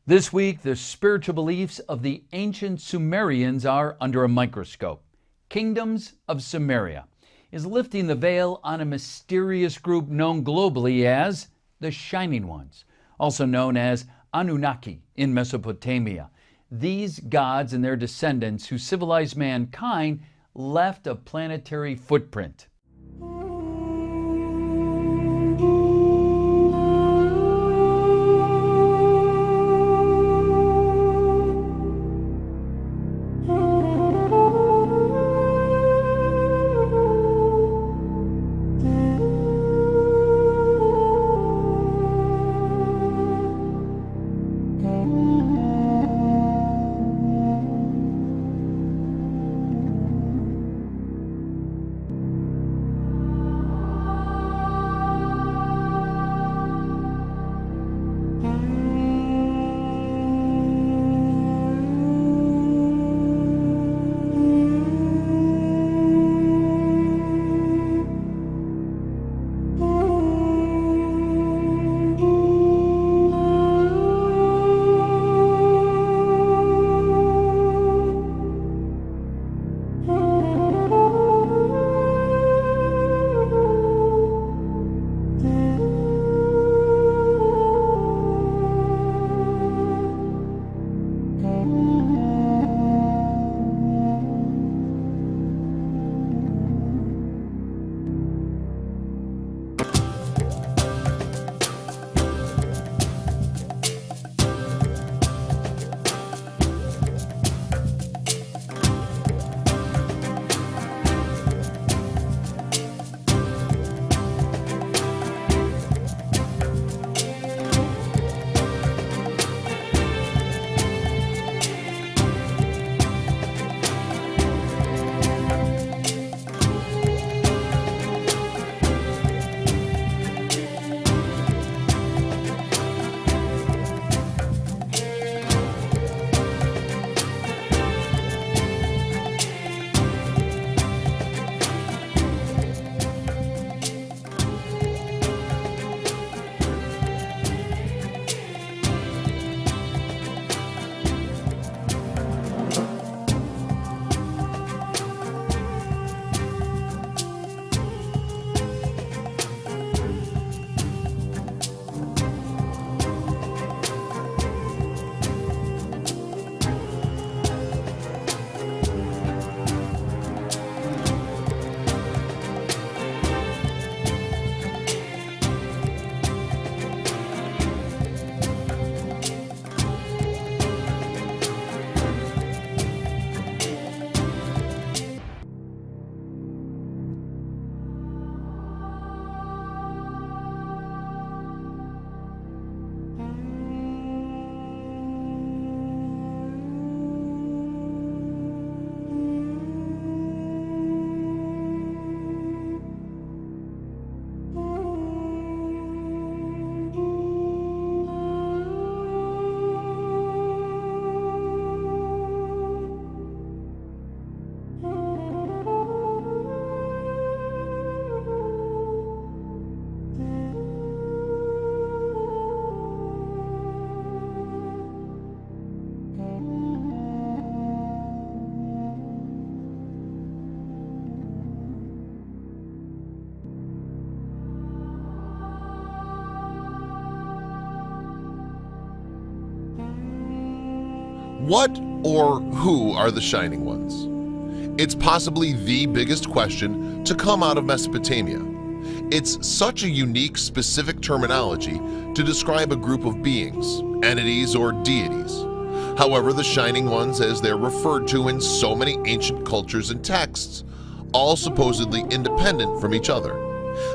This week, the spiritual beliefs of the ancient Sumerians are under a microscope. Kingdoms of Sumeria is lifting the veil on a mysterious group known globally as the Shining Ones, also known as Anunnaki in Mesopotamia. These gods and their descendants who civilized mankind left a planetary footprint. What or who are the Shining Ones? It's possibly the biggest question to come out of Mesopotamia. It's such a unique, specific terminology to describe a group of beings, entities, or deities. However, the Shining Ones, as they're referred to in so many ancient cultures and texts, all supposedly independent from each other.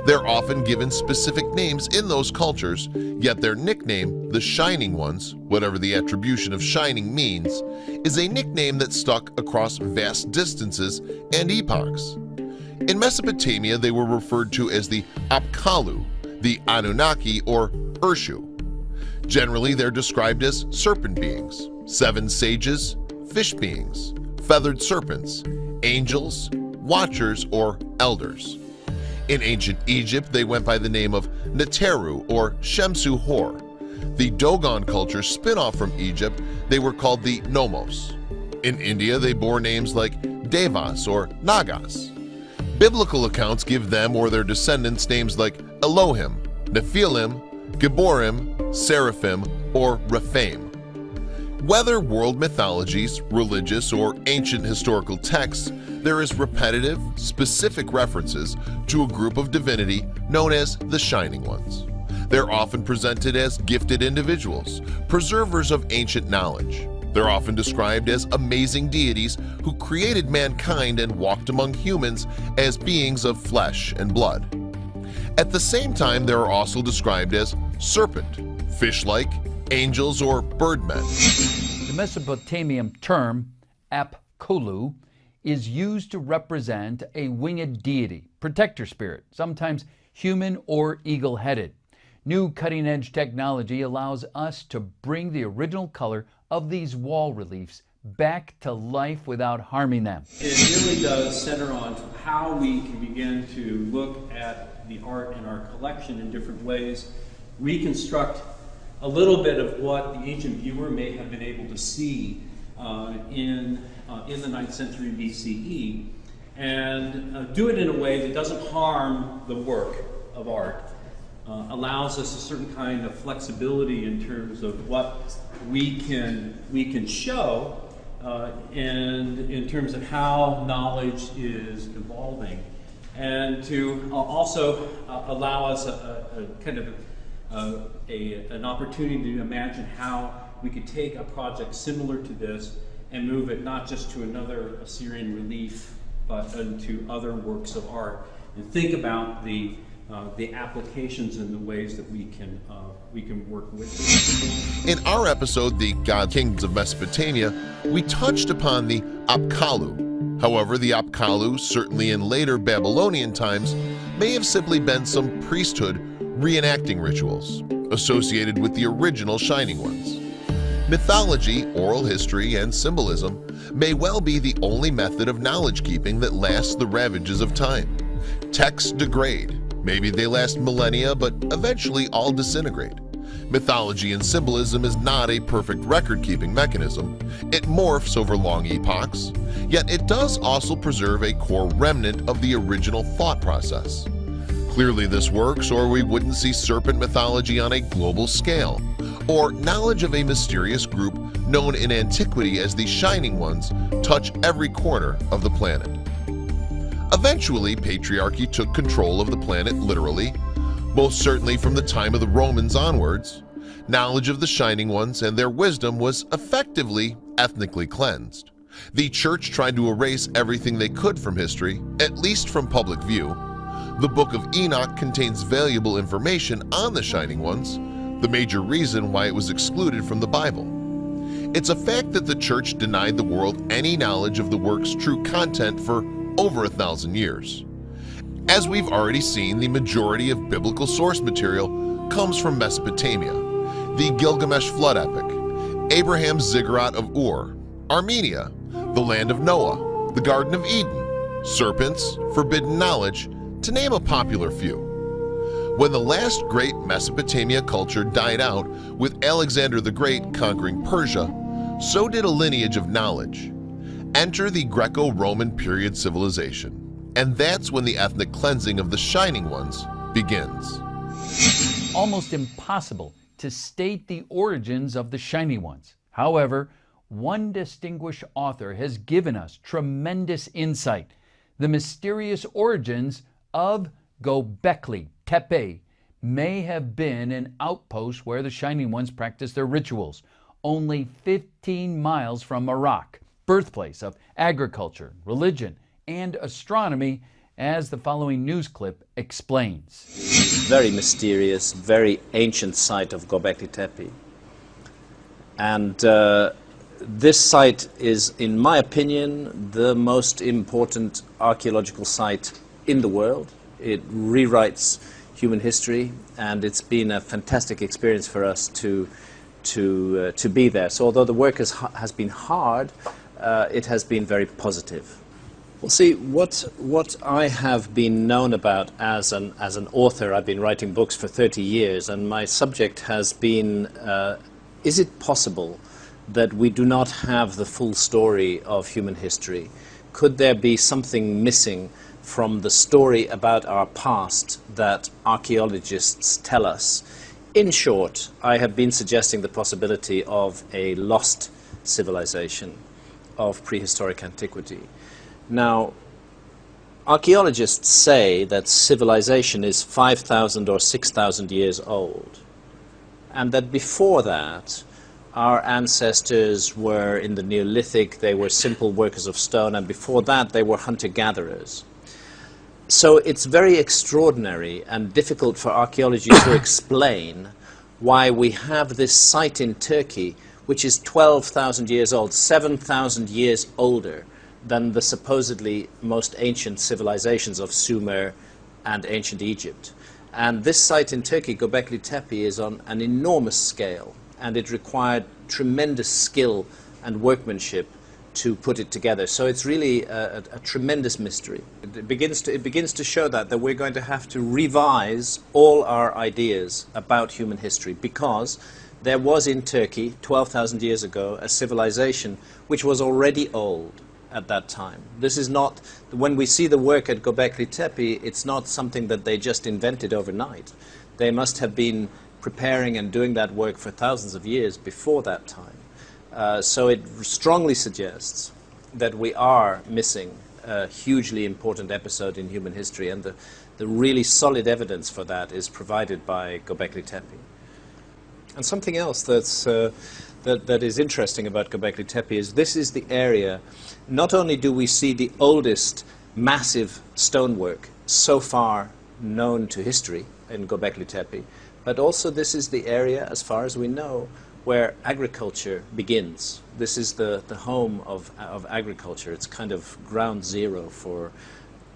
They're often given specific names in those cultures, yet their nickname, the Shining Ones, whatever the attribution of shining means, is a nickname that stuck across vast distances and epochs. In Mesopotamia, they were referred to as the Apkallu, the Anunnaki, or Urshu. Generally, they're described as serpent beings, seven sages, fish beings, feathered serpents, angels, watchers, or elders. In ancient Egypt, they went by the name of Neteru or Shemsu Hor. The Dogon culture spin-off from Egypt, they were called the Nomos. In India, they bore names like Devas or Nagas. Biblical accounts give them or their descendants names like Elohim, Nephilim, Gibborim, Seraphim, or Rephaim. Whether world mythologies, religious, or ancient historical texts, there is repetitive, specific references to a group of divinity known as the Shining Ones. They're often presented as gifted individuals, preservers of ancient knowledge. They're often described as amazing deities who created mankind and walked among humans as beings of flesh and blood. At the same time, they are also described as serpent, fish-like, angels, or birdmen. The Mesopotamian term Apkolu is used to represent a winged deity, protector spirit, sometimes human or eagle-headed. New cutting-edge technology allows us to bring the original color of these wall reliefs back to life without harming them. It really does center on how we can begin to look at the art in our collection in different ways, reconstruct a little bit of what the ancient viewer may have been able to see in the 9th century BCE, and do it in a way that doesn't harm the work of art, allows us a certain kind of flexibility in terms of what we can show, and in terms of how knowledge is evolving, and to also allow us a kind of an opportunity to imagine how we could take a project similar to this and move it not just to another Assyrian relief, but into other works of art, and think about the applications and the ways that we can work with it. In our episode, The God Kings of Mesopotamia, we touched upon the Apkallu. However, the Apkallu, certainly in later Babylonian times, may have simply been some priesthood reenacting rituals associated with the original Shining Ones. Mythology, oral history, and symbolism may well be the only method of knowledge keeping that lasts the ravages of time. Texts degrade. Maybe they last millennia, but eventually all disintegrate. Mythology and symbolism is not a perfect record-keeping mechanism. It morphs over long epochs, yet it does also preserve a core remnant of the original thought process. Clearly this works, or we wouldn't see serpent mythology on a global scale, or knowledge of a mysterious group known in antiquity as the Shining Ones touch every corner of the planet. Eventually, patriarchy took control of the planet literally, most certainly from the time of the Romans onwards. Knowledge of the Shining Ones and their wisdom was effectively ethnically cleansed. The church tried to erase everything they could from history, at least from public view. The Book of Enoch contains valuable information on the Shining Ones, the major reason why it was excluded from the Bible. It's a fact that the church denied the world any knowledge of the work's true content for over 1,000 years. As we've already seen, the majority of biblical source material comes from Mesopotamia, the Gilgamesh flood epic, Abraham's ziggurat of Ur, Armenia, the land of Noah, the Garden of Eden, serpents, forbidden knowledge, to name a popular few. When the last great Mesopotamia culture died out with Alexander the Great conquering Persia, so did a lineage of knowledge. Enter the Greco-Roman period civilization, and that's when the ethnic cleansing of the Shining Ones begins. Almost impossible to state the origins of the Shining Ones. However, one distinguished author has given us tremendous insight: the mysterious origins of Göbekli Tepe may have been an outpost where the Shining Ones practiced their rituals, only 15 miles from Iraq, birthplace of agriculture, religion, and astronomy, as the following news clip explains. Very mysterious, very ancient site of Göbekli Tepe. And this site is, in my opinion, the most important archaeological site in the world. It rewrites human history, and it's been a fantastic experience for us to be there. So although the work has been hard, it has been very positive. Well, see, what I have been known about as an author, I've been writing books for 30 years, and my subject has been, is it possible that we do not have the full story of human history? Could there be something missing from the story about our past that archaeologists tell us? In short, I have been suggesting the possibility of a lost civilization of prehistoric antiquity. Now, archaeologists say that civilization is 5,000 or 6,000 years old, and that before that, our ancestors were in the Neolithic, they were simple workers of stone, and before that they were hunter-gatherers. So it's very extraordinary and difficult for archaeology to explain why we have this site in Turkey which is 12,000 years old, 7,000 years older than the supposedly most ancient civilizations of Sumer and ancient Egypt. And this site in Turkey, Göbekli Tepe, is on an enormous scale, and it required tremendous skill and workmanship to put it together. So it's really a tremendous mystery. It begins to show that we're going to have to revise all our ideas about human history, because there was in Turkey 12,000 years ago a civilization which was already old at that time. This is not, when we see the work at Göbekli Tepe, it's not something that they just invented overnight. They must have been preparing and doing that work for thousands of years before that time. So it strongly suggests that we are missing a hugely important episode in human history, and the really solid evidence for that is provided by Göbekli Tepe. And something else that is interesting about Göbekli Tepe is this is the area, not only do we see the oldest massive stonework so far known to history in Göbekli Tepe, but also this is the area, as far as we know, where agriculture begins. This is the home of agriculture. It's kind of ground zero for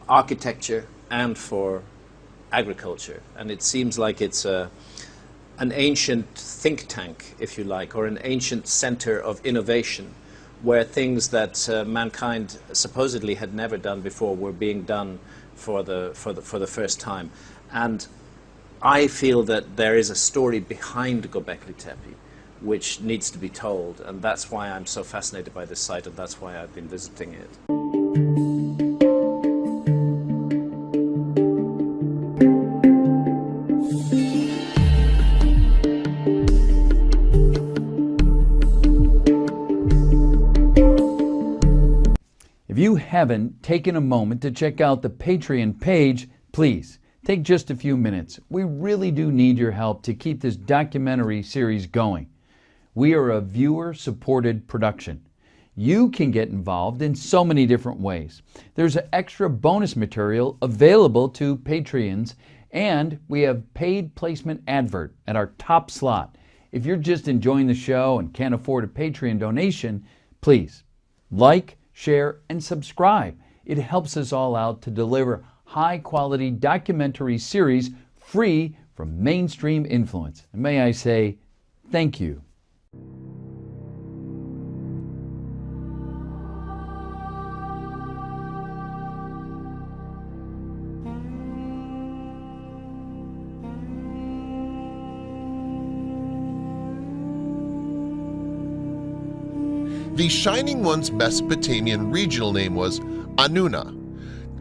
architecture and for agriculture. And it seems like it's an ancient think tank, if you like, or an ancient center of innovation, where things that mankind supposedly had never done before were being done for the first time. And I feel that there is a story behind Göbekli Tepe which needs to be told, and that's why I'm so fascinated by this site, and that's why I've been visiting it. If you haven't taken a moment to check out the Patreon page, please take just a few minutes. We really do need your help to keep this documentary series going. We are a viewer-supported production. You can get involved in so many different ways. There's extra bonus material available to Patreons, and we have paid placement advert at our top slot. If you're just enjoying the show and can't afford a Patreon donation, please like, share, and subscribe. It helps us all out to deliver high-quality documentary series free from mainstream influence. And may I say, thank you. The Shining One's Mesopotamian regional name was Annuna.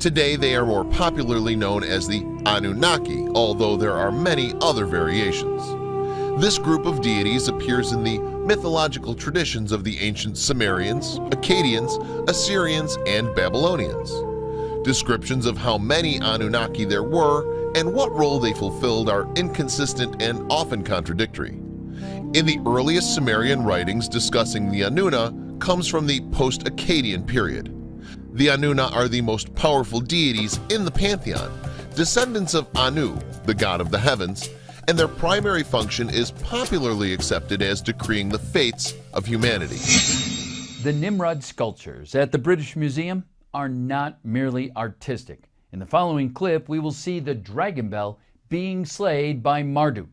Today they are more popularly known as the Anunnaki, although there are many other variations. This group of deities appears in the mythological traditions of the ancient Sumerians, Akkadians, Assyrians, and Babylonians. Descriptions of how many Anunnaki there were and what role they fulfilled are inconsistent and often contradictory. In the earliest Sumerian writings discussing the Annuna comes from the post-Akkadian period. The Annuna are the most powerful deities in the pantheon, descendants of Anu, the god of the heavens, and their primary function is popularly accepted as decreeing the fates of humanity. The Nimrod sculptures at the British Museum are not merely artistic. In the following clip, we will see the dragon bell being slayed by Marduk.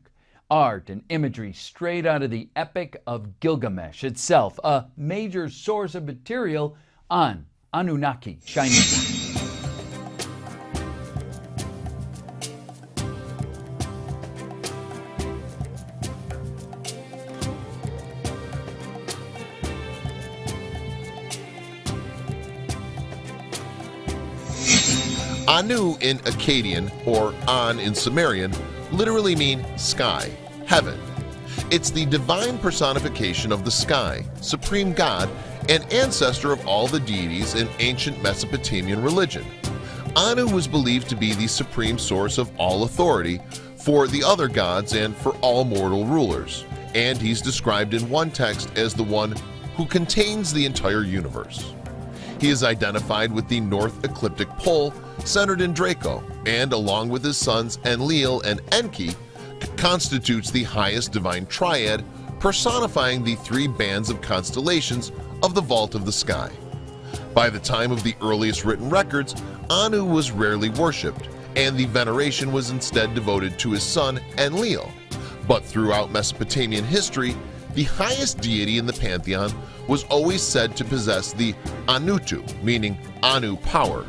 Art and imagery straight out of the Epic of Gilgamesh itself, a major source of material on Anunnaki, shining ones. Anu in Akkadian, or An in Sumerian, literally mean sky, heaven. It's the divine personification of the sky, supreme god, and ancestor of all the deities in ancient Mesopotamian religion. Anu was believed to be the supreme source of all authority for the other gods and for all mortal rulers, and he's described in one text as the one who contains the entire universe. He is identified with the North Ecliptic Pole centered in Draco, and along with his sons Enlil and Enki, constitutes the highest divine triad, personifying the three bands of constellations of the vault of the sky. By the time of the earliest written records, Anu was rarely worshipped, and the veneration was instead devoted to his son Enlil. But throughout Mesopotamian history, the highest deity in the pantheon was always said to possess the Anutu, meaning Anu power.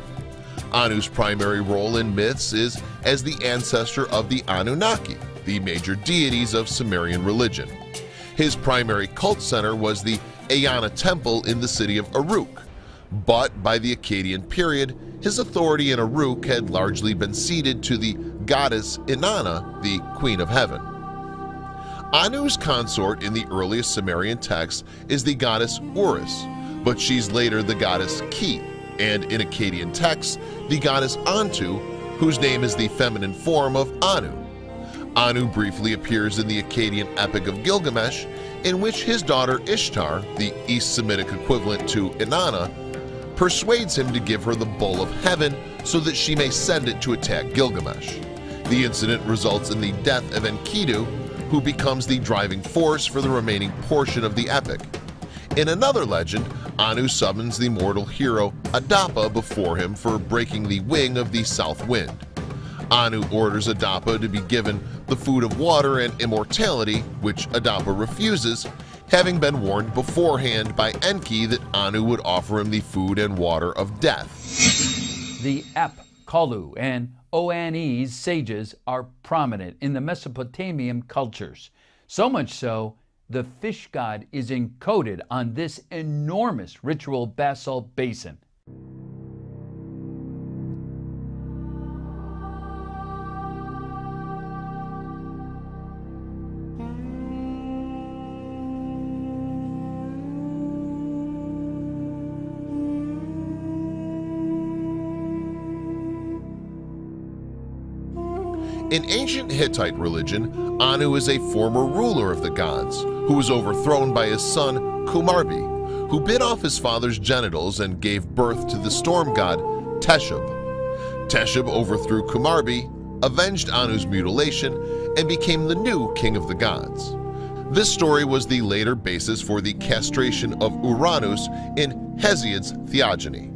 Anu's primary role in myths is as the ancestor of the Anunnaki, the major deities of Sumerian religion. His primary cult center was the Eanna Temple in the city of Uruk, but by the Akkadian period, his authority in Uruk had largely been ceded to the goddess Inanna, the Queen of Heaven. Anu's consort in the earliest Sumerian texts is the goddess Uris, but she's later the goddess Ki, and in Akkadian texts, the goddess Antu, whose name is the feminine form of Anu. Anu briefly appears in the Akkadian Epic of Gilgamesh, in which his daughter Ishtar, the East Semitic equivalent to Inanna, persuades him to give her the bowl of heaven so that she may send it to attack Gilgamesh. The incident results in the death of Enkidu, who becomes the driving force for the remaining portion of the epic. In another legend, Anu summons the mortal hero Adapa before him for breaking the wing of the south wind. Anu orders Adapa to be given the food of water and immortality, which Adapa refuses, having been warned beforehand by Enki that Anu would offer him the food and water of death. The Ep, Kalu, and Oanese sages are prominent in the Mesopotamian cultures, so much so the fish god is encoded on this enormous ritual basalt basin. In ancient Hittite religion, Anu is a former ruler of the gods who was overthrown by his son Kumarbi, who bit off his father's genitals and gave birth to the storm god Teshub. Teshub overthrew Kumarbi, avenged Anu's mutilation, and became the new king of the gods. This story was the later basis for the castration of Uranus in Hesiod's Theogony.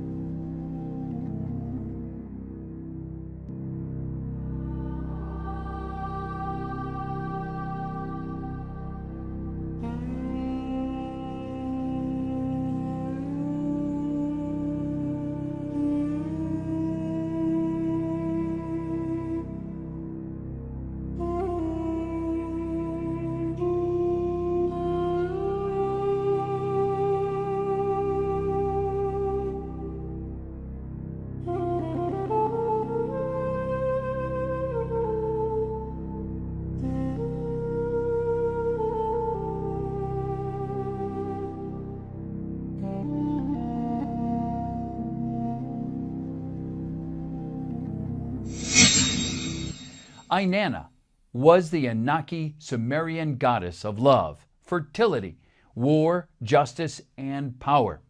Inanna was the Anunnaki Sumerian goddess of love, fertility, war, justice, and power.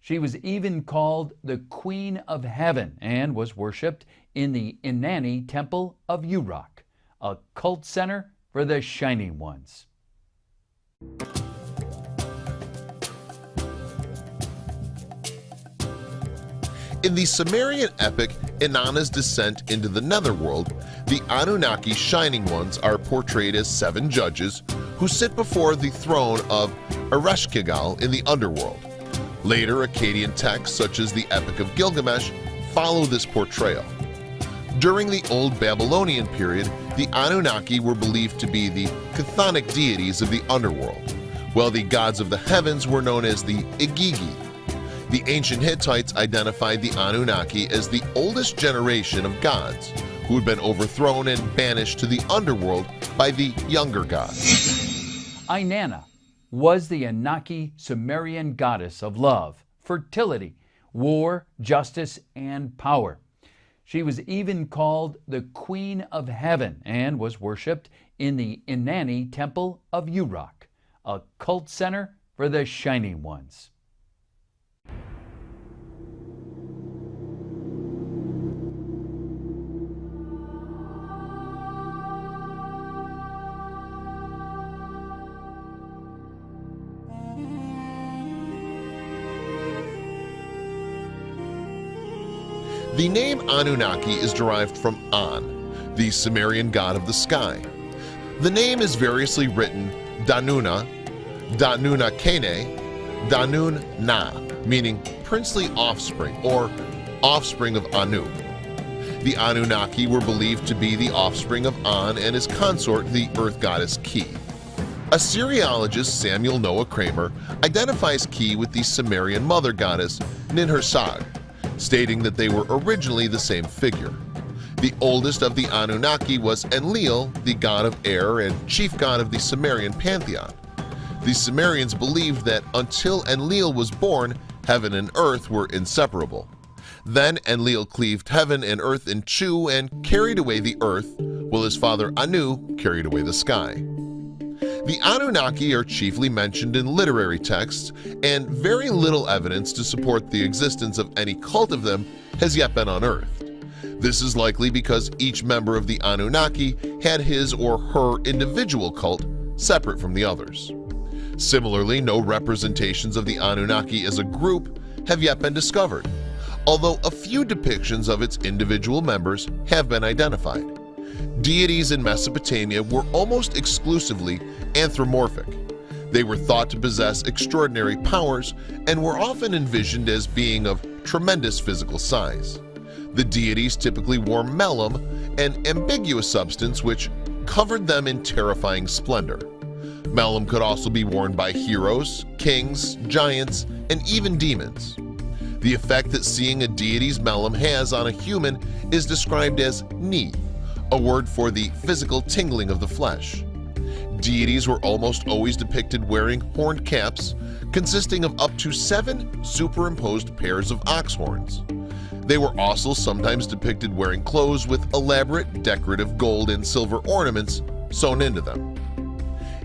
She was even called the Queen of Heaven and was worshipped in the Inanni Temple of Uruk, a cult center for the Shining Ones. In the Sumerian epic Inanna's descent into the netherworld, the Anunnaki Shining Ones are portrayed as 7 judges who sit before the throne of Ereshkigal in the underworld. Later Akkadian texts such as the Epic of Gilgamesh follow this portrayal. During the Old Babylonian period, the Anunnaki were believed to be the chthonic deities of the underworld, while the gods of the heavens were known as the Igigi. The ancient Hittites identified the Anunnaki as the oldest generation of gods who had been overthrown and banished to the underworld by the younger gods. Inanna was the Anunnaki Sumerian goddess of love, fertility, war, justice, and power. She was even called the Queen of Heaven and was worshipped in the Inanni Temple of Uruk, a cult center for the Shining Ones. The name Anunnaki is derived from An, the Sumerian god of the sky. The name is variously written Danuna, Danunakene, Danun-na, meaning princely offspring or offspring of Anu. The Anunnaki were believed to be the offspring of An and his consort, the earth goddess Ki. Assyriologist Samuel Noah Kramer identifies Ki with the Sumerian mother goddess Ninhursag, stating that they were originally the same figure. The oldest of the Anunnaki was Enlil, the god of air and chief god of the Sumerian pantheon. The Sumerians believed that until Enlil was born, heaven and earth were inseparable. Then Enlil cleaved heaven and earth in two and carried away the earth, while his father Anu carried away the sky. The Anunnaki are chiefly mentioned in literary texts, and very little evidence to support the existence of any cult of them has yet been unearthed. This is likely because each member of the Anunnaki had his or her individual cult separate from the others. Similarly, no representations of the Anunnaki as a group have yet been discovered, although a few depictions of its individual members have been identified. Deities in Mesopotamia were almost exclusively anthropomorphic. They were thought to possess extraordinary powers and were often envisioned as being of tremendous physical size. The deities typically wore melum, an ambiguous substance which covered them in terrifying splendor. Melum could also be worn by heroes, kings, giants, and even demons. The effect that seeing a deity's melum has on a human is described as ni, a word for the physical tingling of the flesh. Deities were almost always depicted wearing horned caps, consisting of up to 7 superimposed pairs of ox horns. They were also sometimes depicted wearing clothes with elaborate decorative gold and silver ornaments sewn into them.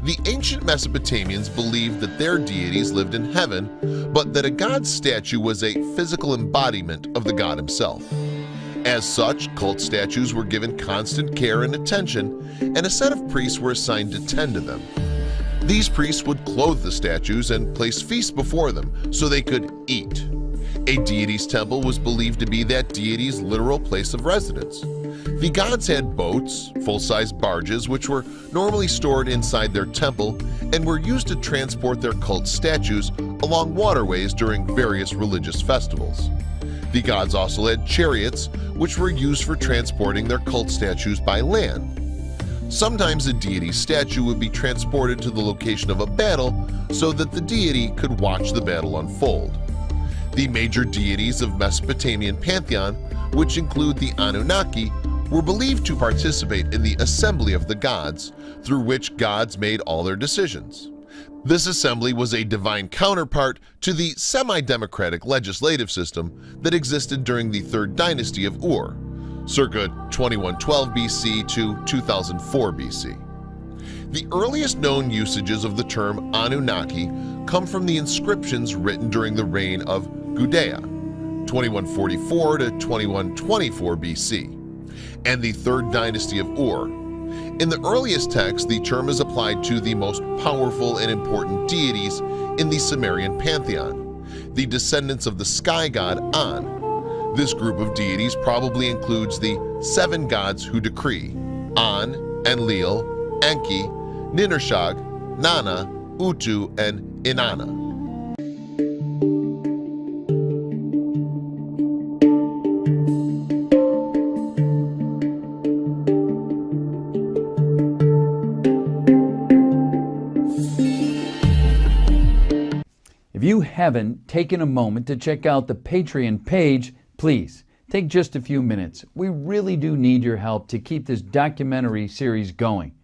The ancient Mesopotamians believed that their deities lived in heaven, but that a god's statue was a physical embodiment of the god himself. As such, cult statues were given constant care and attention, and a set of priests were assigned to tend to them. These priests would clothe the statues and place feasts before them so they could eat. A deity's temple was believed to be that deity's literal place of residence. The gods had boats, full-size barges, which were normally stored inside their temple and were used to transport their cult statues along waterways during various religious festivals. The gods also had chariots, which were used for transporting their cult statues by land. Sometimes a deity's statue would be transported to the location of a battle so that the deity could watch the battle unfold. The major deities of Mesopotamian pantheon, which include the Anunnaki, were believed to participate in the assembly of the gods, through which gods made all their decisions. This assembly was a divine counterpart to the semi-democratic legislative system that existed during the Third Dynasty of Ur, circa 2112 BC to 2004 BC. The earliest known usages of the term Anunnaki come from the inscriptions written during the reign of Gudea, 2144 to 2124 BC, and the Third Dynasty of Ur. In the earliest texts, the term is applied to the most powerful and important deities in the Sumerian pantheon, the descendants of the sky god An. This group of deities probably includes the 7 gods who decree: An, Enlil, Enki, Ninhursag, Nana, Utu, and Inanna. you haven't taken a moment to check out the Patreon page, please take just a few minutes. We really do need your help to keep this documentary series going.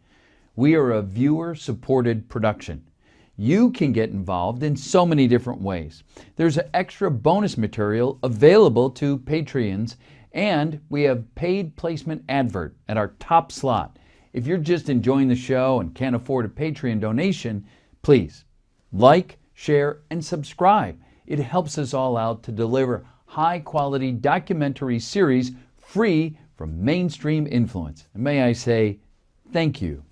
We are a viewer-supported production. You can get involved in so many different ways. There's extra bonus material available to Patreons, and we have paid placement advert at our top slot. If you're just enjoying the show and can't afford a Patreon donation, please like, share, and subscribe. It helps us all out to deliver high-quality documentary series free from mainstream influence. And may I say, thank you.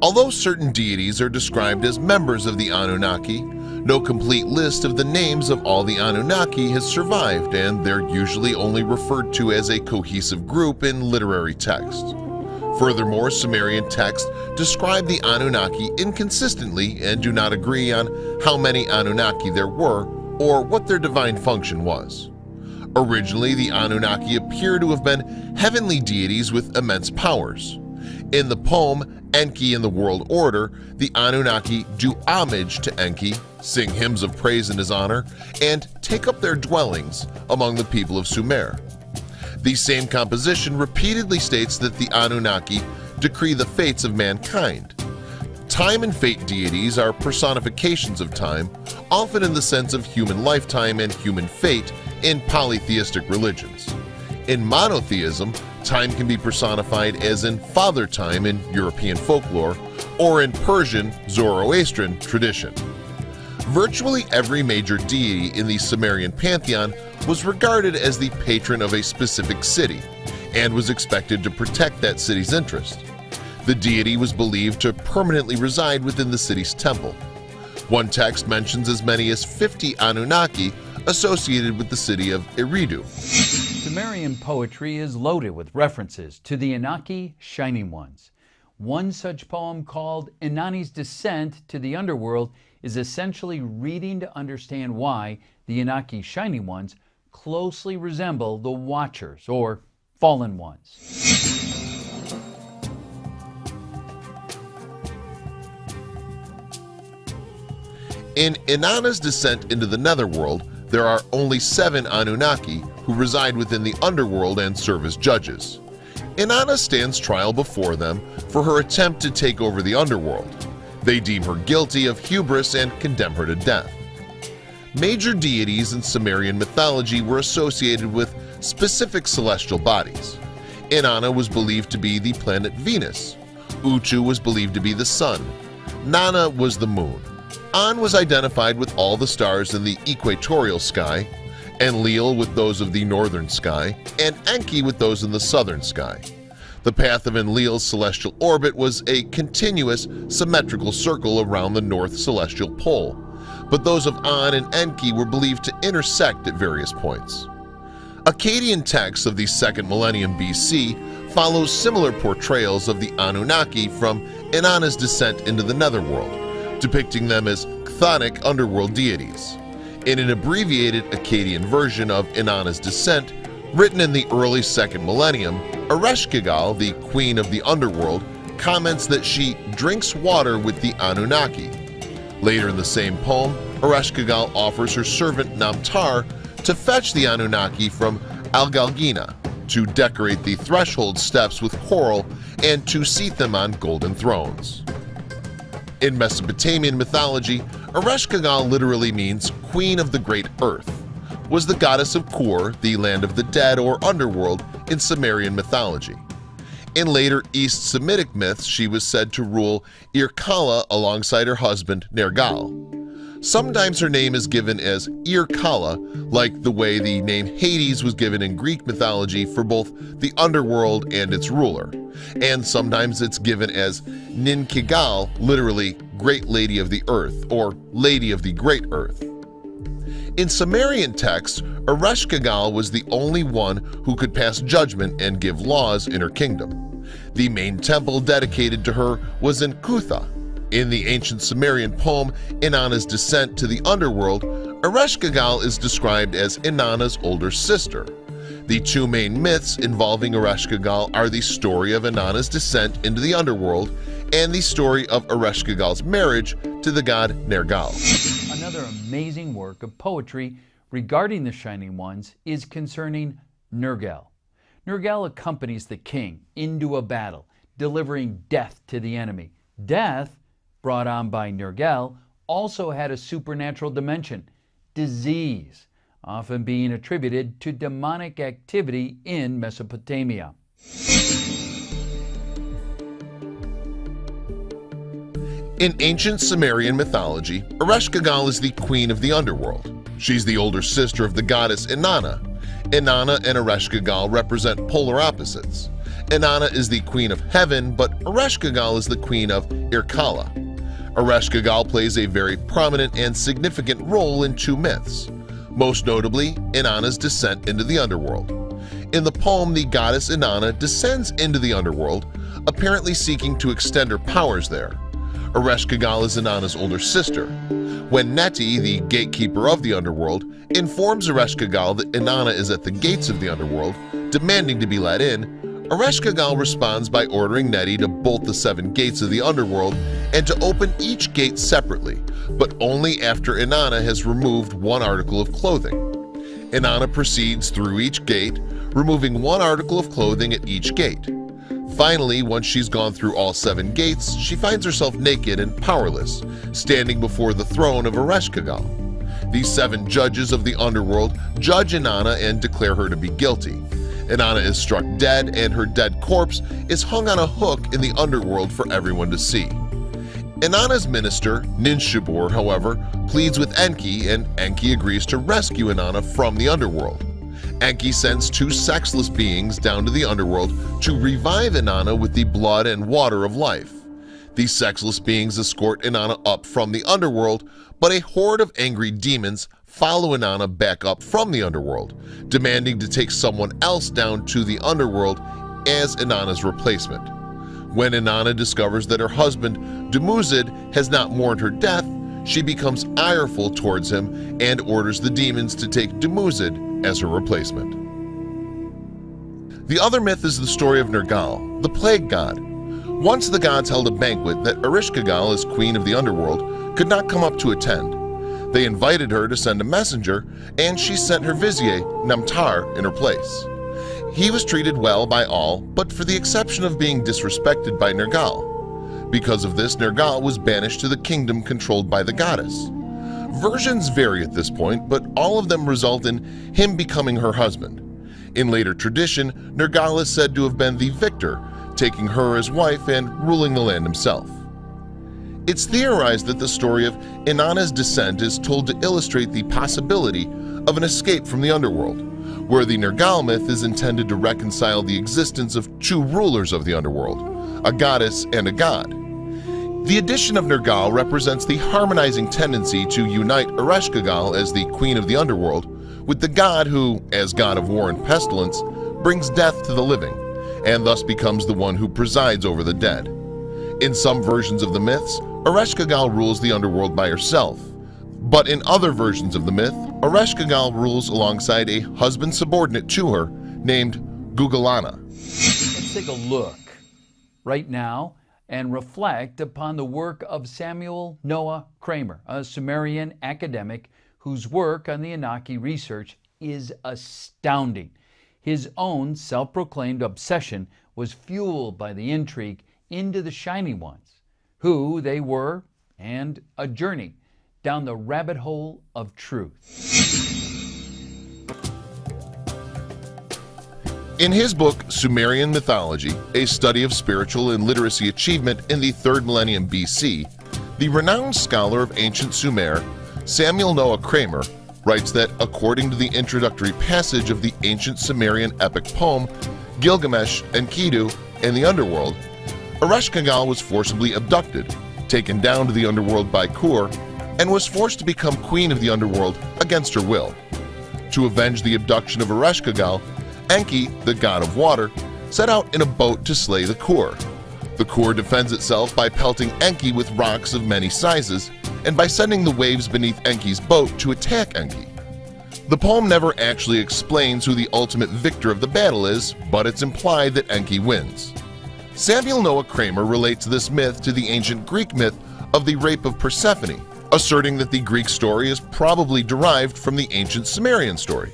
Although certain deities are described as members of the Anunnaki, no complete list of the names of all the Anunnaki has survived, and they're usually only referred to as a cohesive group in literary text. Furthermore, Sumerian texts describe the Anunnaki inconsistently and do not agree on how many Anunnaki there were or what their divine function was. Originally, the Anunnaki appear to have been heavenly deities with immense powers. In the poem Enki in the World Order, the Anunnaki do homage to Enki, sing hymns of praise in his honor, and take up their dwellings among the people of Sumer. The same composition repeatedly states that the Anunnaki decree the fates of mankind. Time and fate deities are personifications of time, often in the sense of human lifetime and human fate in polytheistic religions. In monotheism, time can be personified as in Father Time in European folklore or in Persian Zoroastrian tradition. Virtually every major deity in the Sumerian pantheon was regarded as the patron of a specific city and was expected to protect that city's interest. The deity was believed to permanently reside within the city's temple. One text mentions as many as 50 Anunnaki associated with the city of Eridu. Sumerian poetry is loaded with references to the Anunnaki Shining Ones. One such poem called Inanni's Descent to the Underworld is essentially reading to understand why the Anunnaki Shining Ones closely resemble the Watchers or Fallen Ones. In Inanna's Descent into the Netherworld, there are only 7 Anunnaki who reside within the underworld and serve as judges. Inanna stands trial before them for her attempt to take over the underworld. They deem her guilty of hubris and condemn her to death. Major deities in Sumerian mythology were associated with specific celestial bodies. Inanna was believed to be the planet Venus. Utu was believed to be the sun. Nanna was the moon. An was identified with all the stars in the equatorial sky, Enlil with those of the northern sky, and Enki with those in the southern sky. The path of Enlil's celestial orbit was a continuous, symmetrical circle around the north celestial pole, but those of An and Enki were believed to intersect at various points. Akkadian texts of the 2nd millennium BC follow similar portrayals of the Anunnaki from Inanna's descent into the netherworld, depicting them as chthonic underworld deities. In an abbreviated Akkadian version of Inanna's descent, written in the early 2nd millennium, Ereshkigal, the queen of the underworld, comments that she drinks water with the Anunnaki. Later in the same poem, Ereshkigal offers her servant Namtar to fetch the Anunnaki from Algalgina, to decorate the threshold steps with coral, and to seat them on golden thrones. In Mesopotamian mythology, Ereshkigal literally means Queen of the Great Earth, was the goddess of Kur, the land of the dead or underworld in Sumerian mythology. In later East Semitic myths, she was said to rule Irkalla alongside her husband Nergal. Sometimes her name is given as Irkalla, like the way the name Hades was given in Greek mythology for both the underworld and its ruler, and sometimes it's given as Ninkigal, literally Great Lady of the Earth or Lady of the Great Earth. In Sumerian texts, Ereshkigal was the only one who could pass judgment and give laws in her kingdom. The main temple dedicated to her was in Kutha. In the ancient Sumerian poem Inanna's Descent to the Underworld, Ereshkigal is described as Inanna's older sister. The two main myths involving Ereshkigal are the story of Inanna's descent into the underworld and the story of Ereshkigal's marriage to the god Nergal. Another amazing work of poetry regarding the Shining Ones is concerning Nergal. Nergal accompanies the king into a battle, delivering death to the enemy. Death, brought on by Nergal, also had a supernatural dimension, disease, often being attributed to demonic activity in Mesopotamia. In ancient Sumerian mythology, Ereshkigal is the queen of the underworld. She's the older sister of the goddess Inanna. Inanna and Ereshkigal represent polar opposites. Inanna is the queen of heaven, but Ereshkigal is the queen of Irkalla. Ereshkigal plays a very prominent and significant role in two myths, most notably Inanna's descent into the underworld. In the poem, the goddess Inanna descends into the underworld, apparently seeking to extend her powers there. Ereshkigal is Inanna's older sister. When Neti, the gatekeeper of the underworld, informs Ereshkigal that Inanna is at the gates of the underworld, demanding to be let in, Ereshkigal responds by ordering Neti to bolt the 7 gates of the underworld and to open each gate separately, but only after Inanna has removed one article of clothing. Inanna proceeds through each gate, removing one article of clothing at each gate. Finally, once she's gone through all 7 gates, she finds herself naked and powerless, standing before the throne of Ereshkigal. These 7 judges of the underworld judge Inanna and declare her to be guilty. Inanna is struck dead, and her dead corpse is hung on a hook in the underworld for everyone to see. Inanna's minister, Ninshubur, however, pleads with Enki, and Enki agrees to rescue Inanna from the underworld. Enki sends 2 sexless beings down to the underworld to revive Inanna with the blood and water of life. These sexless beings escort Inanna up from the underworld, but a horde of angry demons follow Inanna back up from the underworld, demanding to take someone else down to the underworld as Inanna's replacement. When Inanna discovers that her husband, Dumuzid, has not mourned her death, she becomes ireful towards him and orders the demons to take Dumuzid as her replacement. The other myth is the story of Nergal, the plague god. Once the gods held a banquet that Ereshkigal, as queen of the underworld, could not come up to attend. They invited her to send a messenger, and she sent her vizier, Namtar, in her place. He was treated well by all, but for the exception of being disrespected by Nergal. Because of this, Nergal was banished to the kingdom controlled by the goddess. Versions vary at this point, but all of them result in him becoming her husband. In later tradition, Nergal is said to have been the victor, taking her as wife and ruling the land himself. It's theorized that the story of Inanna's descent is told to illustrate the possibility of an escape from the underworld, where the Nergal myth is intended to reconcile the existence of 2 rulers of the underworld, a goddess and a god. The addition of Nergal represents the harmonizing tendency to unite Ereshkigal as the queen of the underworld with the god who, as god of war and pestilence, brings death to the living, and thus becomes the one who presides over the dead. In some versions of the myths, Ereshkigal rules the underworld by herself, but in other versions of the myth, Ereshkigal rules alongside a husband subordinate to her named Gugalana. Let's take a look right now and reflect upon the work of Samuel Noah Kramer, a Sumerian academic whose work on the Anunnaki research is astounding. His own self-proclaimed obsession was fueled by the intrigue into the Shining Ones, who they were, and a journey down the rabbit hole of truth. In his book, Sumerian Mythology, a study of spiritual and literacy achievement in the 3rd millennium BC, the renowned scholar of ancient Sumer, Samuel Noah Kramer, writes that according to the introductory passage of the ancient Sumerian epic poem, Gilgamesh, Enkidu, and the Underworld, Ereshkigal was forcibly abducted, taken down to the underworld by Kur, and was forced to become queen of the underworld against her will. To avenge the abduction of Ereshkigal, Enki, the god of water, set out in a boat to slay the Kur. The Kur defends itself by pelting Enki with rocks of many sizes, and by sending the waves beneath Enki's boat to attack Enki. The poem never actually explains who the ultimate victor of the battle is, but it's implied that Enki wins. Samuel Noah Kramer relates this myth to the ancient Greek myth of the rape of Persephone, asserting that the Greek story is probably derived from the ancient Sumerian story.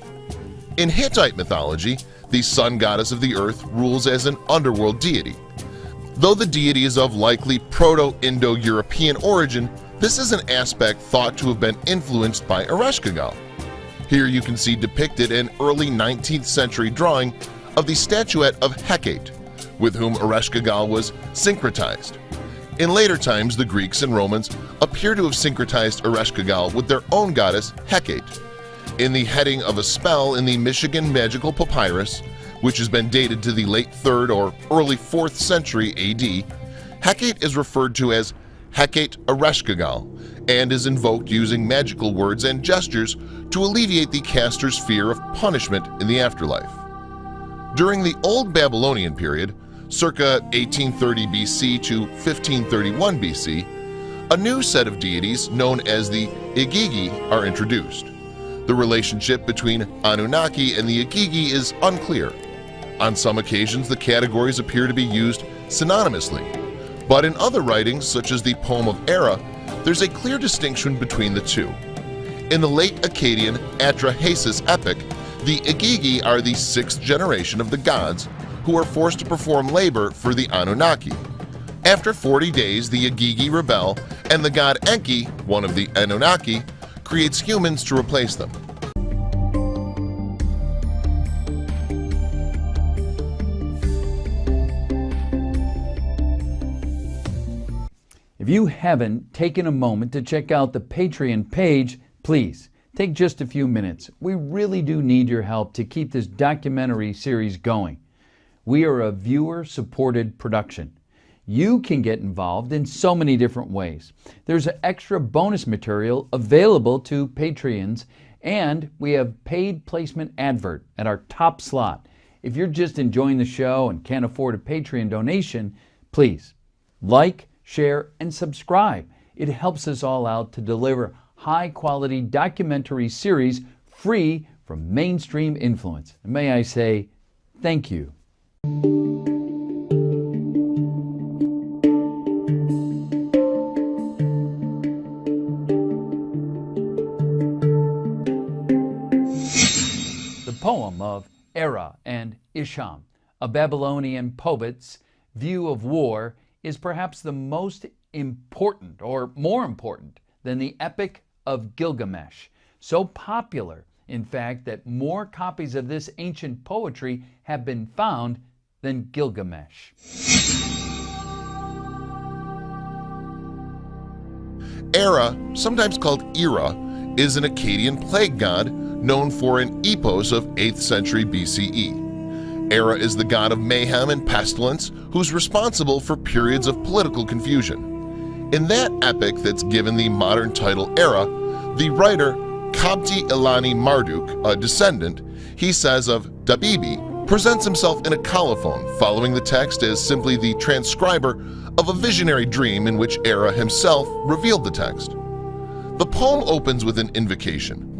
In Hittite mythology, the sun goddess of the earth rules as an underworld deity. Though the deity is of likely Proto-Indo-European origin, this is an aspect thought to have been influenced by Ereshkigal. Here you can see depicted an early 19th century drawing of the statuette of Hecate, with whom Ereshkigal was syncretized. In later times, the Greeks and Romans appear to have syncretized Ereshkigal with their own goddess Hecate. In the heading of a spell in the Michigan Magical Papyrus, which has been dated to the late 3rd or early 4th century AD, Hecate is referred to as Hecate Ereshkigal and is invoked using magical words and gestures to alleviate the caster's fear of punishment in the afterlife. During the Old Babylonian period, circa 1830 BC to 1531 BC, a new set of deities known as the Igigi are introduced. The relationship between Anunnaki and the Igigi is unclear. On some occasions, the categories appear to be used synonymously, but in other writings, such as the poem of Era, there's a clear distinction between the two. In the late Akkadian Atrahasis epic, the Igigi are the 6th generation of the gods who are forced to perform labor for the Anunnaki. After 40 days, the Igigi rebel, and the god Enki, one of the Anunnaki, creates humans to replace them. If you haven't taken a moment to check out the Patreon page, please take just a few minutes. We really do need your help to keep this documentary series going. We are a viewer-supported production. You can get involved in so many different ways. There's extra bonus material available to Patreons, and we have paid placement advert at our top slot. If you're just enjoying the show and can't afford a Patreon donation, please like, share, and subscribe. It helps us all out to deliver high-quality documentary series free from mainstream influence. And may I say, thank you. The poem of Era and Isham, a Babylonian poet's view of war, is perhaps the most important, or more important, than the Epic of Gilgamesh. So popular, in fact, that more copies of this ancient poetry have been found than Gilgamesh. Era, sometimes called Era, is an Akkadian plague god known for an epos of 8th century BCE. Era is the god of mayhem and pestilence who's responsible for periods of political confusion. In that epic that's given the modern title Era, the writer Kabti Ilani Marduk, a descendant, he says of Dabibi, presents himself in a colophon, following the text as simply the transcriber of a visionary dream in which Era himself revealed the text. The poem opens with an invocation.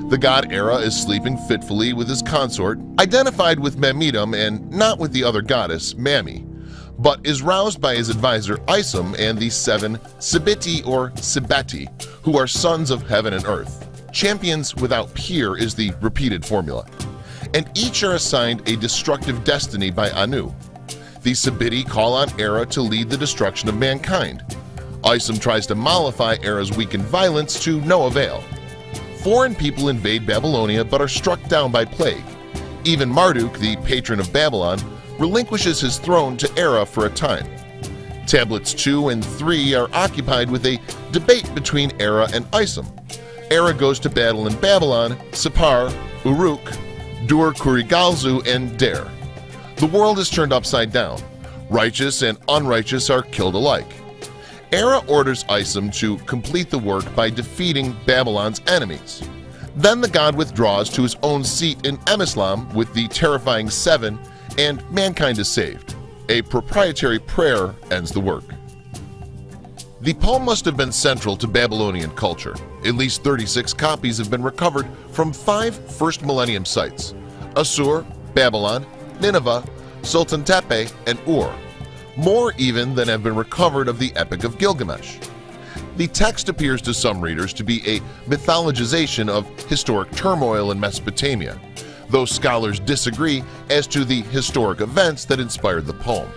The god Era is sleeping fitfully with his consort, identified with Mamidum and not with the other goddess, Mami, but is roused by his advisor Isum and the 7 Sibiti or Sibeti, who are sons of heaven and earth. Champions without peer is the repeated formula, and each are assigned a destructive destiny by Anu. The Sibiti call on Era to lead the destruction of mankind. Isum tries to mollify Era's weakened violence to no avail. Foreign people invade Babylonia but are struck down by plague. Even Marduk, the patron of Babylon, relinquishes his throne to Era for a time. Tablets 2 and 3 are occupied with a debate between Era and Isum. Era goes to battle in Babylon, Sippar, Uruk, Dur-Kurigalzu, and Der. The world is turned upside down. Righteous and unrighteous are killed alike. Era orders Isum to complete the work by defeating Babylon's enemies. Then the god withdraws to his own seat in Emislam with the terrifying 7, and mankind is saved. A proprietary prayer ends the work. The poem must have been central to Babylonian culture. At least 36 copies have been recovered from 5 first millennium sites: Assur, Babylon, Nineveh, Sultan Tepe, and Ur. More even than have been recovered of the Epic of Gilgamesh. The text appears to some readers to be a mythologization of historic turmoil in Mesopotamia, though scholars disagree as to the historic events that inspired the poem.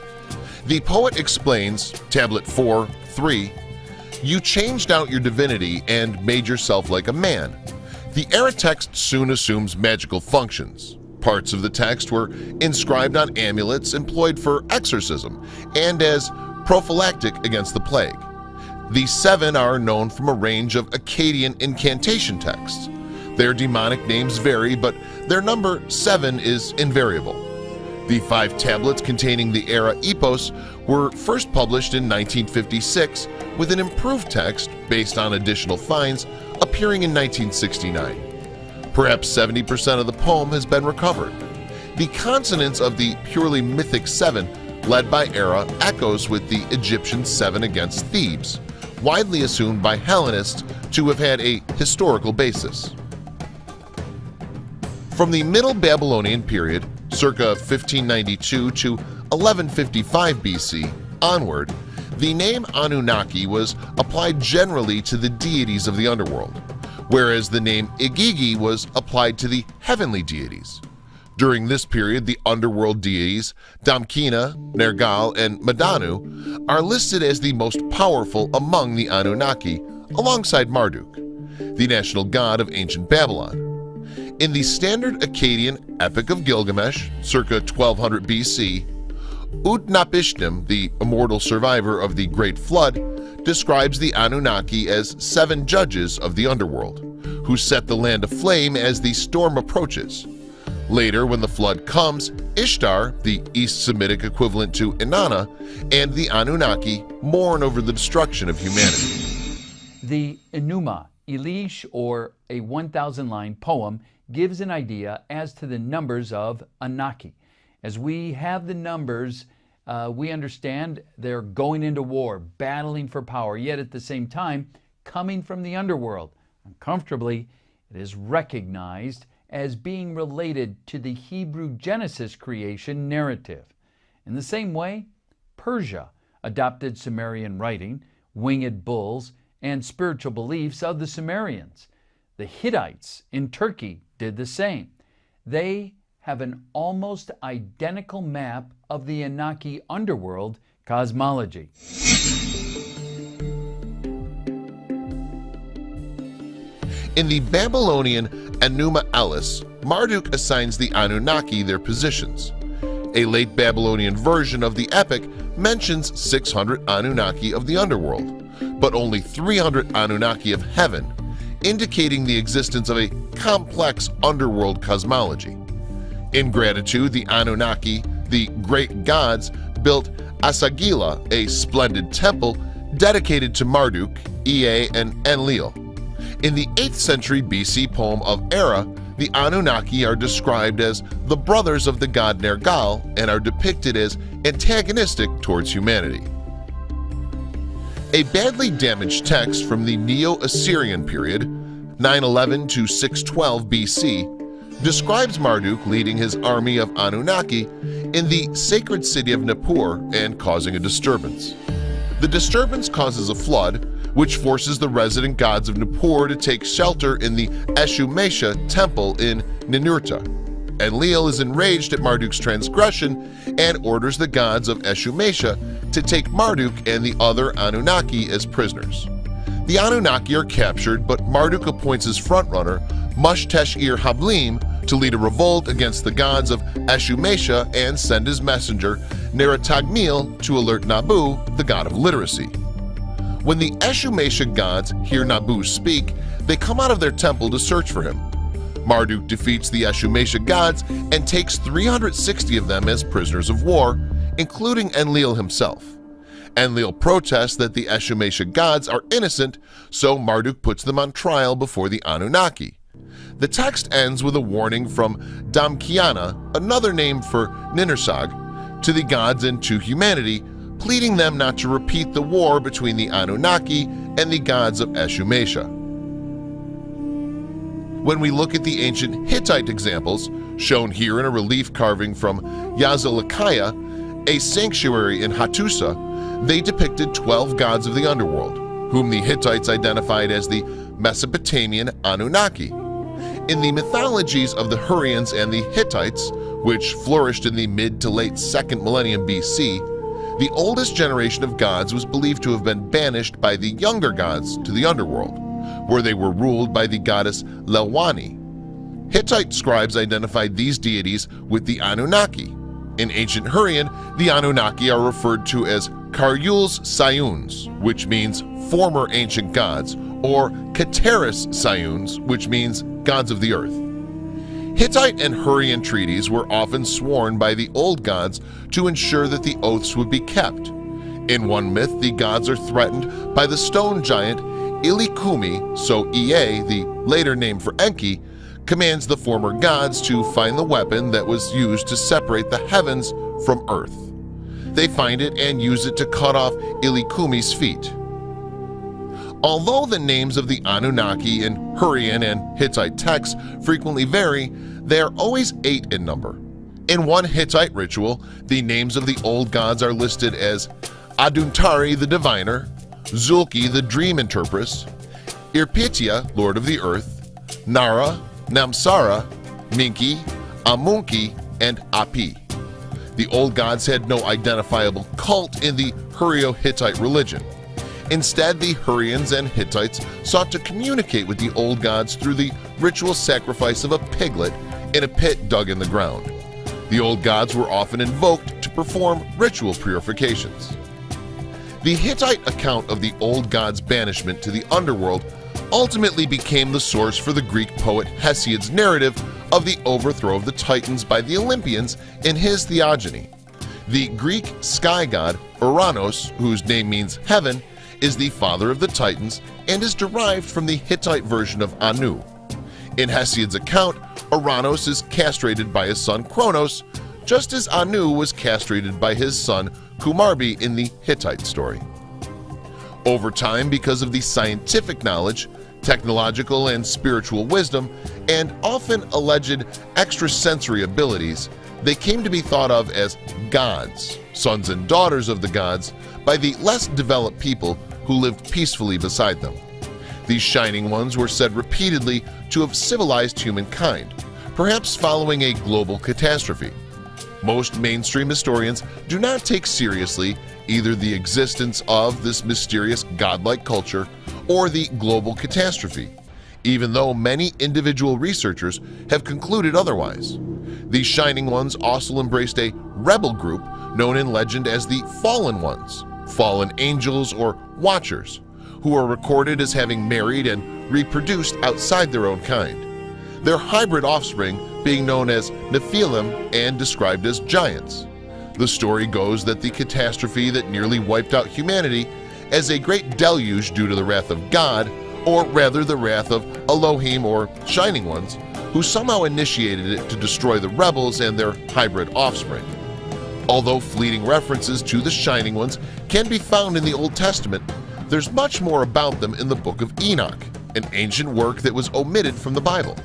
The poet explains, Tablet 4:3, "You changed out your divinity and made yourself like a man." The era text soon assumes magical functions. Parts of the text were inscribed on amulets employed for exorcism and as prophylactic against the plague. The 7 are known from a range of Akkadian incantation texts. Their demonic names vary, but their number 7 is invariable. The 5 tablets containing the era epos were first published in 1956 with an improved text based on additional finds appearing in 1969. Perhaps 70% of the poem has been recovered. The consonance of the purely mythic 7 led by Era echoes with the Egyptian 7 against Thebes, widely assumed by Hellenists to have had a historical basis. From the Middle Babylonian period, circa 1592 to 1155 BC, onward, the name Anunnaki was applied generally to the deities of the underworld, whereas the name Igigi was applied to the heavenly deities. During this period, the underworld deities Damkina, Nergal, and Madanu are listed as the most powerful among the Anunnaki, alongside Marduk, the national god of ancient Babylon. In the standard Akkadian Epic of Gilgamesh, circa 1200 BC, Utnapishtim, the immortal survivor of the Great Flood, describes the Anunnaki as 7 judges of the underworld, who set the land aflame as the storm approaches. Later, when the flood comes, Ishtar, the East Semitic equivalent to Inanna, and the Anunnaki mourn over the destruction of humanity. The Enuma Elish, or a 1,000-line poem, gives an idea as to the numbers of Anaki. As we have the numbers, we understand they're going into war, battling for power, yet at the same time coming from the underworld. Uncomfortably, it is recognized as being related to the Hebrew Genesis creation narrative. In the same way, Persia adopted Sumerian writing, winged bulls, and spiritual beliefs of the Sumerians. The Hittites in Turkey did the same. They have an almost identical map of the Anunnaki underworld cosmology. In the Babylonian Enuma Elis, Marduk assigns the Anunnaki their positions. A late Babylonian version of the epic mentions 600 Anunnaki of the underworld, but only 300 Anunnaki of heaven, indicating the existence of a complex underworld cosmology. In gratitude, the Anunnaki, the great gods, built Asagila, a splendid temple dedicated to Marduk, Ea, and Enlil. In the 8th century BC poem of Era, the Anunnaki are described as the brothers of the god Nergal and are depicted as antagonistic towards humanity. A badly damaged text from the Neo-Assyrian period, 911 to 612 BC, describes Marduk leading his army of Anunnaki in the sacred city of Nippur and causing a disturbance. The disturbance causes a flood, which forces the resident gods of Nippur to take shelter in the Eshu-Mesha temple in Ninurta. Enlil is enraged at Marduk's transgression and orders the gods of Eshu-Mesha to take Marduk and the other Anunnaki as prisoners. The Anunnaki are captured, but Marduk appoints his frontrunner, Mush-Tesh-Ir-Hablim, to lead a revolt against the gods of Eshu-Mesha and send his messenger, Neratagmil, to alert Nabu, the god of literacy. When the Eshu-Mesha gods hear Nabu speak, they come out of their temple to search for him. Marduk defeats the Eshu-Mesha gods and takes 360 of them as prisoners of war, including Enlil himself. Enlil protests that the Eshu-Mesha gods are innocent, so Marduk puts them on trial before the Anunnaki. The text ends with a warning from Damkiana, another name for Ninursag, to the gods and to humanity, pleading them not to repeat the war between the Anunnaki and the gods of Eshumesha. When we look at the ancient Hittite examples, shown here in a relief carving from Yazilikaya, a sanctuary in Hattusa, they depicted 12 gods of the underworld, whom the Hittites identified as the Mesopotamian Anunnaki. In the mythologies of the Hurrians and the Hittites, which flourished in the mid to late 2nd millennium BC, the oldest generation of gods was believed to have been banished by the younger gods to the underworld, where they were ruled by the goddess Lelwani. Hittite scribes identified these deities with the Anunnaki. In ancient Hurrian, the Anunnaki are referred to as Karyul's Sayuns, which means former ancient gods, or Kateris Sayuns, which means gods of the earth. Hittite and Hurrian treaties were often sworn by the old gods to ensure that the oaths would be kept. In one myth, the gods are threatened by the stone giant Ilikumi, so Ea, the later name for Enki, commands the former gods to find the weapon that was used to separate the heavens from earth. They find it and use it to cut off Ilikumi's feet. Although the names of the Anunnaki in Hurrian and Hittite texts frequently vary, they are always 8 in number. In one Hittite ritual, the names of the old gods are listed as Aduntari the Diviner, Zulki the Dream Interpreter, Irpitia, Lord of the Earth, Nara, Namsara, Minki, Amunki, and Api. The old gods had no identifiable cult in the Hurrio-Hittite religion. Instead, the Hurrians and Hittites sought to communicate with the old gods through the ritual sacrifice of a piglet in a pit dug in the ground. The old gods were often invoked to perform ritual purifications. The Hittite account of the old gods' banishment to the underworld ultimately became the source for the Greek poet Hesiod's narrative of the overthrow of the Titans by the Olympians in his Theogony. The Greek sky god Uranos, whose name means heaven, is the father of the Titans and is derived from the Hittite version of Anu. In Hesiod's account, Uranos is castrated by his son Kronos, just as Anu was castrated by his son Kumarbi in the Hittite story. Over time, because of the scientific knowledge, technological and spiritual wisdom, and often alleged extrasensory abilities, they came to be thought of as gods, sons and daughters of the gods, by the less developed people who lived peacefully beside them. These shining ones were said repeatedly to have civilized humankind, perhaps following a global catastrophe. Most mainstream historians do not take seriously either the existence of this mysterious godlike culture or the global catastrophe, even though many individual researchers have concluded otherwise. These shining ones also embraced a rebel group known in legend as the Fallen Ones, fallen angels or watchers, who are recorded as having married and reproduced outside their own kind, their hybrid offspring being known as Nephilim and described as giants. The story goes that the catastrophe that nearly wiped out humanity as a great deluge due to the wrath of God, or rather the wrath of Elohim or Shining Ones, who somehow initiated it to destroy the rebels and their hybrid offspring. Although fleeting references to the Shining Ones can be found in the Old Testament, there's much more about them in the Book of Enoch, an ancient work that was omitted from the Bible.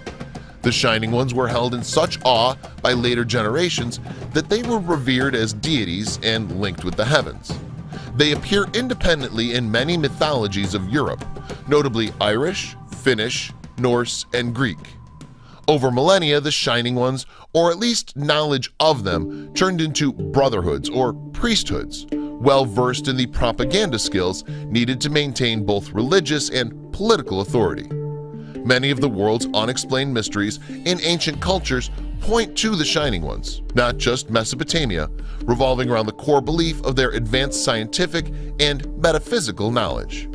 The Shining Ones were held in such awe by later generations that they were revered as deities and linked with the heavens. They appear independently in many mythologies of Europe, notably Irish, Finnish, Norse, and Greek. Over millennia, the Shining Ones, or at least knowledge of them, turned into brotherhoods or priesthoods, well versed in the propaganda skills needed to maintain both religious and political authority. Many of the world's unexplained mysteries in ancient cultures point to the Shining Ones, not just Mesopotamia, revolving around the core belief of their advanced scientific and metaphysical knowledge.